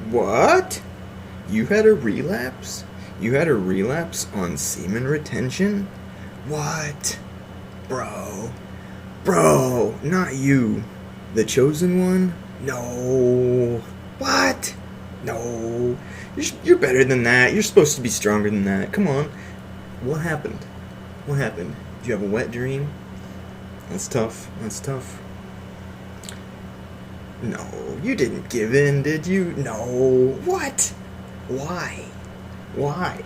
What? You had a relapse? You had a relapse on semen retention? What? Bro. Bro, not you. The chosen one? No. What? No. You're better than that. You're supposed to be stronger than that. Come on. What happened? What happened? Did you have a wet dream? That's tough. That's tough. No, you didn't give in, did you? No. What? Why? Why?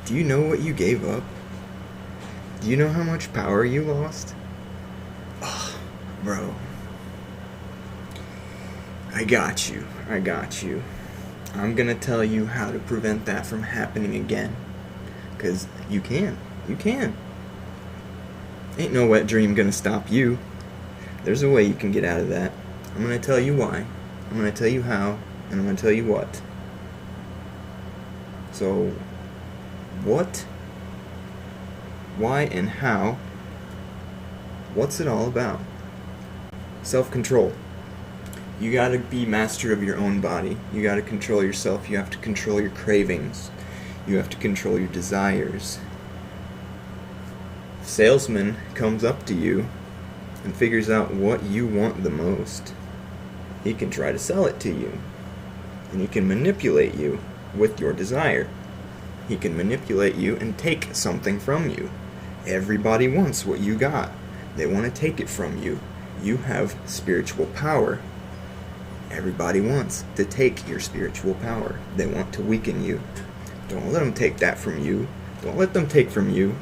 Do you know what you gave up? Do you know how much power you lost? Oh, bro. I got you. I got you. I'm gonna tell you how to prevent that from happening again. 'Cause you can. You can. Ain't no wet dream gonna stop you. There's a way you can get out of that. I'm gonna tell you why. I'm gonna tell you how. And I'm gonna tell you what. So, what? Why and how? What's it all about? Self-control. You gotta be master of your own body. You gotta control yourself. You have to control your cravings. You have to control your desires. If a salesman comes up to you and figures out what you want the most, he can try to sell it to you. And he can manipulate you with your desire. He can manipulate you and take something from you. Everybody wants what you got. They want to take it from you. You have spiritual power. Everybody wants to take your spiritual power. They want to weaken you. Don't let them take that from you. Don't let them take from you.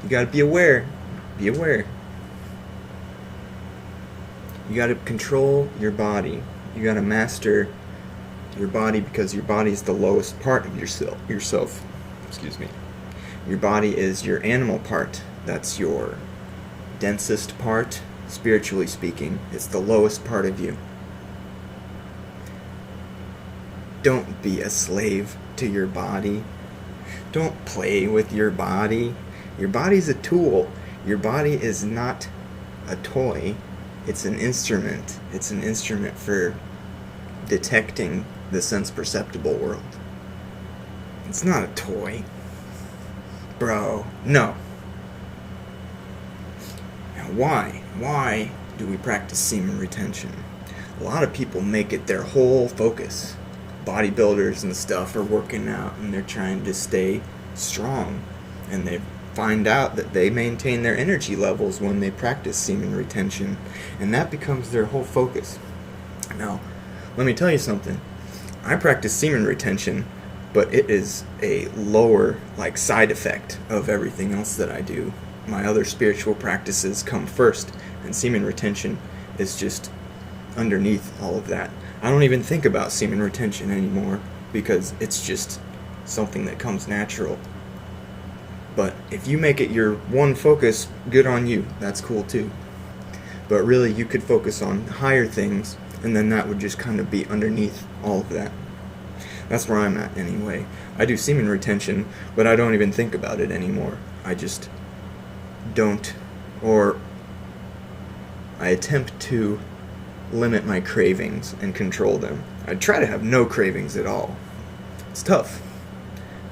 You gotta be aware. Be aware. You gotta control your body. You gotta master your body, because your body is the lowest part of yourself. Excuse me. Your body is your animal part. That's your densest part, spiritually speaking. It's the lowest part of you. Don't be a slave to your body. Don't play with your body. Your body's a tool. Your body is not a toy. It's an instrument. It's an instrument for detecting the sense-perceptible world. It's not a toy. Bro, no. Now why? Why do we practice semen retention? A lot of people make it their whole focus. Bodybuilders and stuff are working out and they're trying to stay strong. And they find out that they maintain their energy levels when they practice semen retention. And that becomes their whole focus. Now, let me tell you something. I practice semen retention, but it is a lower, side effect of everything else that I do. My other spiritual practices come first, and semen retention is just underneath all of that. I don't even think about semen retention anymore, because it's just something that comes natural. But if you make it your one focus, good on you. That's cool too. But really, you could focus on higher things, and then that would just kind of be underneath all of that. That's where I'm at anyway. I do semen retention, but I don't even think about it anymore. I just don't, or I attempt to limit my cravings and control them. I try to have no cravings at all. It's tough.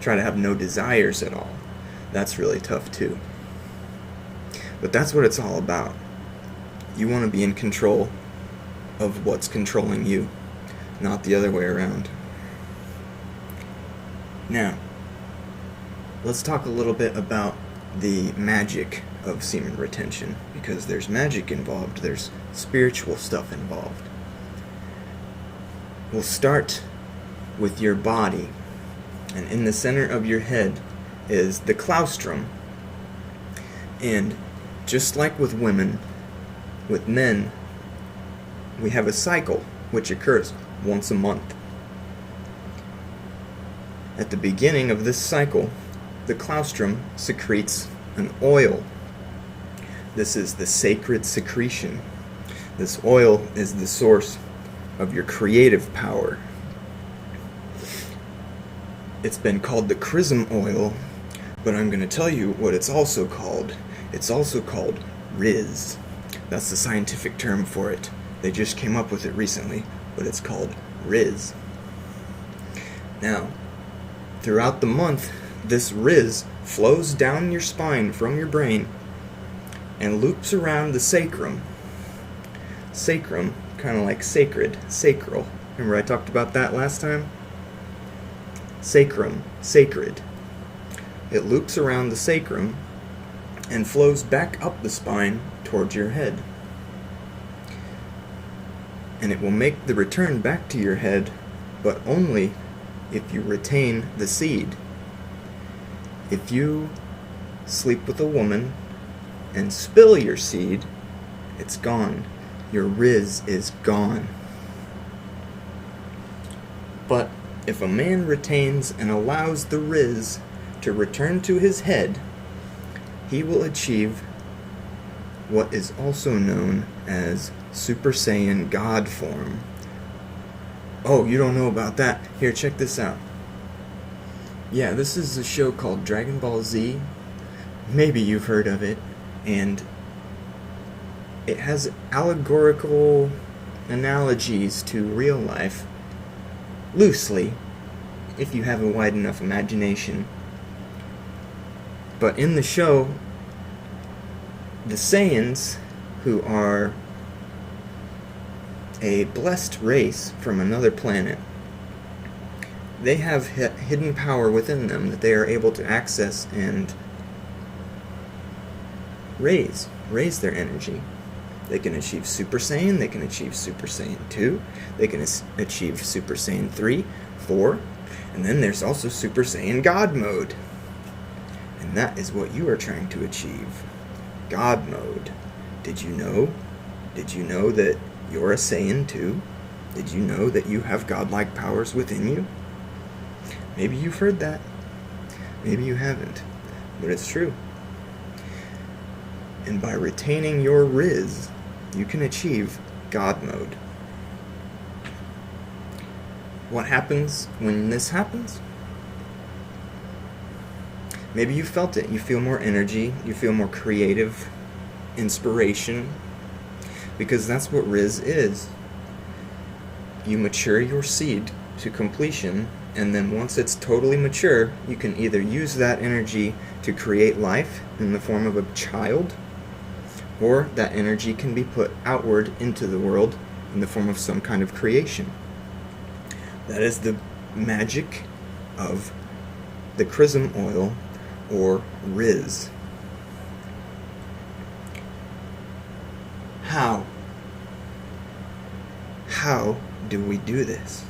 Try to have no desires at all. That's really tough too. But that's what it's all about. You want to be in control of what's controlling you, not the other way around. Now, let's talk a little bit about the magic of semen retention, because there's magic involved, there's spiritual stuff involved. We'll start with your body, and in the center of your head is the claustrum. And just like with women, with men, we have a cycle which occurs once a month. At the beginning of this cycle, the claustrum secretes an oil. This is the sacred secretion. This oil is the source of your creative power. It's been called the chrism oil, but I'm going to tell you what it's also called. It's also called Riz. That's the scientific term for it. They just came up with it recently. but it's called Riz. Now, throughout the month, this Riz flows down your spine from your brain and loops around the sacrum. Sacrum, kind of like sacred, sacral. Remember I talked about that last time? Sacrum, sacred. It loops around the sacrum and flows back up the spine towards your head. And it will make the return back to your head, but only if you retain the seed. If you sleep with a woman and spill your seed, it's gone. Your Riz is gone. But if a man retains and allows the Riz to return to his head, he will achieve what is also known as Super Saiyan God form. Oh, you don't know about that? Here, check this out. Yeah, this is a show called Dragon Ball Z. Maybe you've heard of it. And it has allegorical analogies to real life, loosely, if you have a wide enough imagination. But in the show, the Saiyans, who are a blessed race from another planet, they have hidden power within them that they are able to access and raise their energy. They can achieve Super Saiyan, they can achieve Super Saiyan 2, they can achieve Super Saiyan 3, 4, and then there's also Super Saiyan God mode. And that is what you are trying to achieve. God mode. Did you know? Did you know that you're a Saiyan too? Did you know that you have godlike powers within you? Maybe you've heard that. Maybe you haven't. But it's true. And by retaining your Riz, you can achieve God mode. What happens when this happens? Maybe you felt it. You feel more energy. You feel more creative inspiration. Because that's what Riz is. You mature your seed to completion, and then once it's totally mature, you can either use that energy to create life in the form of a child, or that energy can be put outward into the world in the form of some kind of creation. That is the magic of the chrism oil, or Riz. How do we do this?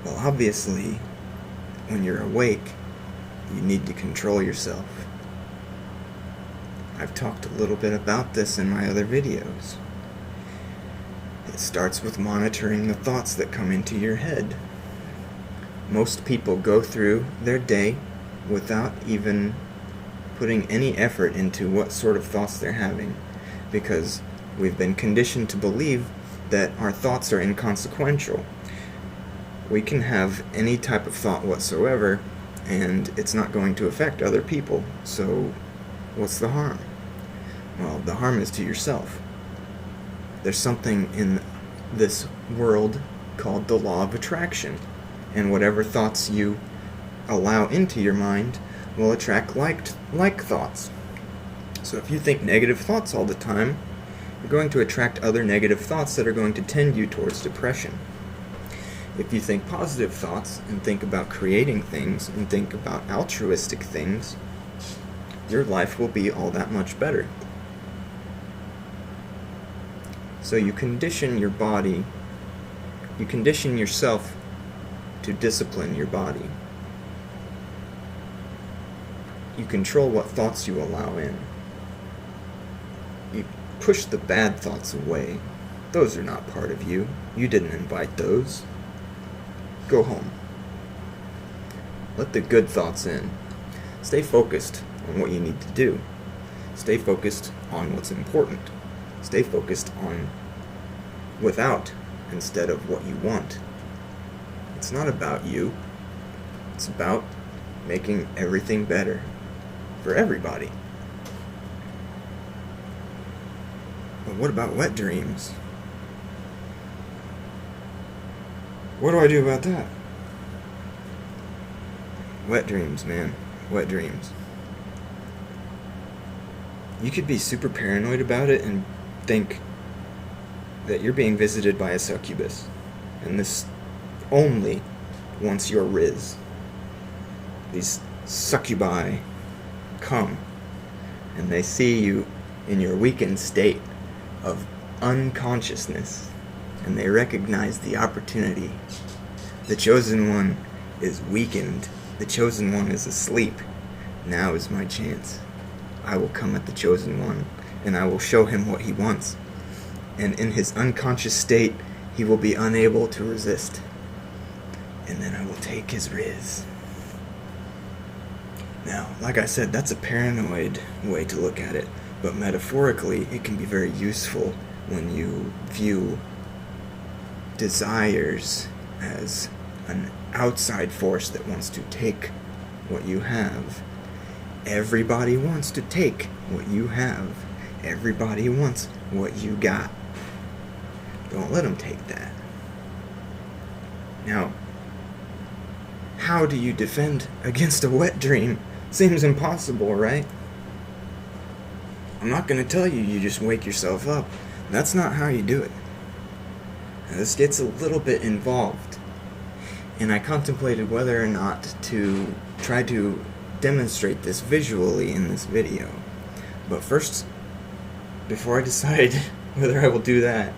Well, obviously, when you're awake, you need to control yourself. I've talked a little bit about this in my other videos. It starts with monitoring the thoughts that come into your head. Most people go through their day without even putting any effort into what sort of thoughts they're having, because we've been conditioned to believe that our thoughts are inconsequential. We can have any type of thought whatsoever, and it's not going to affect other people, so what's the harm? Well, the harm is to yourself. There's something in this world called the law of attraction, and whatever thoughts you allow into your mind will attract like thoughts. So if you think negative thoughts all the time, you're going to attract other negative thoughts that are going to tend you towards depression. If you think positive thoughts and think about creating things and think about altruistic things, your life will be all that much better. So you condition your body, you condition yourself to discipline your body. You control what thoughts you allow in. You push the bad thoughts away. Those are not part of you. You didn't invite those. Go home. Let the good thoughts in. Stay focused on what you need to do. Stay focused on what's important. Stay focused on without instead of what you want. It's not about you. It's about making everything better for everybody. But what about wet dreams? What do I do about that? Wet dreams, man. Wet dreams. You could be super paranoid about it and think that you're being visited by a succubus. And this only wants your riz. These succubi come and they see you in your weakened state of unconsciousness, and they recognize the opportunity. The Chosen One is weakened. The Chosen One is asleep. Now is my chance. I will come at the Chosen One, and I will show him what he wants. And in his unconscious state, he will be unable to resist. And then I will take his riz. Now, like I said, that's a paranoid way to look at it. But metaphorically, it can be very useful when you view desires as an outside force that wants to take what you have. Everybody wants to take what you have. Everybody wants what you got. Don't let them take that. Now, how do you defend against a wet dream? Seems impossible, right? I'm not going to tell you you just wake yourself up. That's not how you do it. Now, this gets a little bit involved, and I contemplated whether or not to try to demonstrate this visually in this video. But first, before I decide whether I will do that,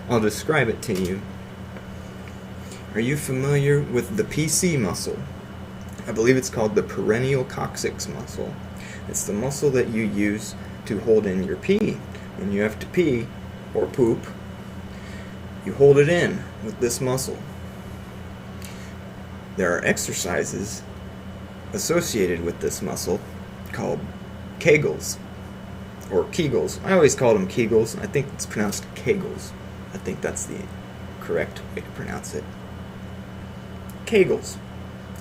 I'll describe it to you. Are you familiar with the PC muscle? I believe it's called the perennial coccyx muscle. It's the muscle that you use to hold in your pee. When you have to pee or poop, you hold it in with this muscle. There are exercises associated with this muscle called Kegels, or Kegels. I always call them Kegels. I think it's pronounced Kegels. I think that's the correct way to pronounce it. Kegels.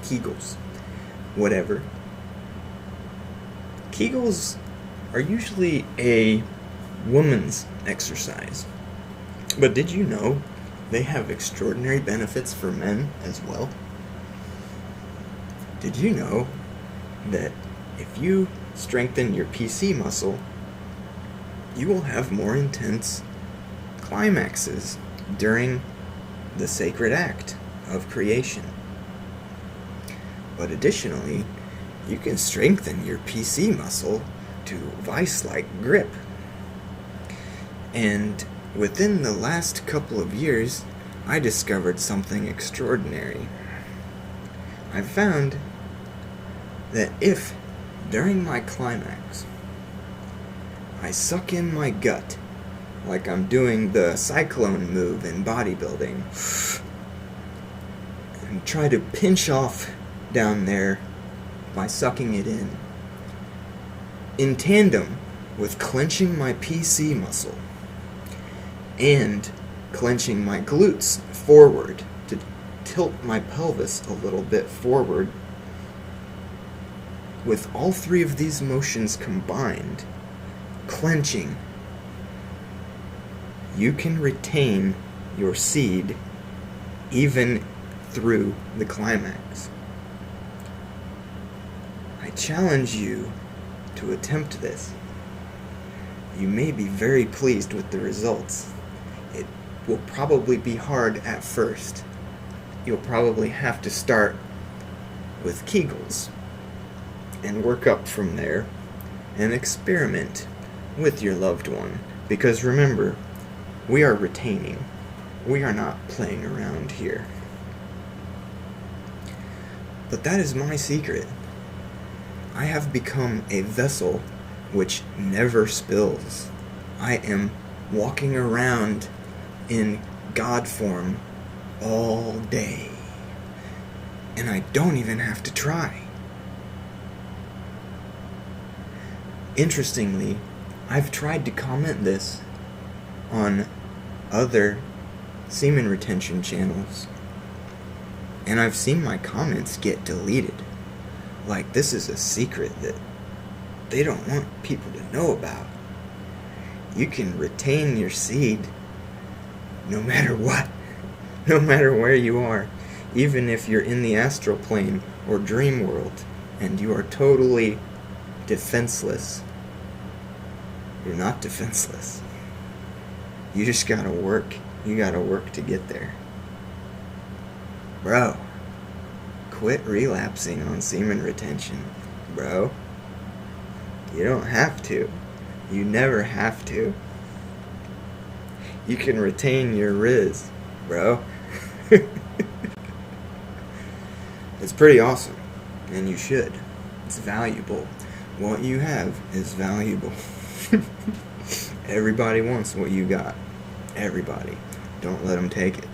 Kegels. Whatever. Kegels are usually a woman's exercise. But did you know they have extraordinary benefits for men as well? Did you know that if you strengthen your PC muscle, you will have more intense climaxes during the sacred act of creation? But additionally, you can strengthen your PC muscle to vice-like grip. And within the last couple of years, I discovered something extraordinary. I found that if, during my climax, I suck in my gut, like I'm doing the cyclone move in bodybuilding, and try to pinch off down there by sucking it in tandem with clenching my PC muscle and clenching my glutes forward to tilt my pelvis a little bit forward. With all three of these motions combined, clenching, you can retain your seed even through the climax. I challenge you to attempt this. You may be very pleased with the results. It will probably be hard at first. You'll probably have to start with Kegels and work up from there and experiment with your loved one. Because remember, we are retaining. We are not playing around here. But that is my secret. I have become a vessel which never spills. I am walking around in God form all day. And I don't even have to try. Interestingly, I've tried to comment this on other semen retention channels, and I've seen my comments get deleted. Like this is a secret that they don't want people to know about. You can retain your seed no matter what. No matter where you are, even if you're in the astral plane or dream world and you are totally defenseless, you're not defenseless. You just gotta work. You gotta work to get there. Bro, quit relapsing on semen retention, bro. You don't have to. You never have to. You can retain your Riz, bro. It's pretty awesome, and you should. It's valuable. What you have is valuable. Everybody wants what you got. Everybody. Don't let them take it.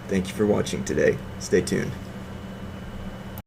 Thank you for watching today. Stay tuned.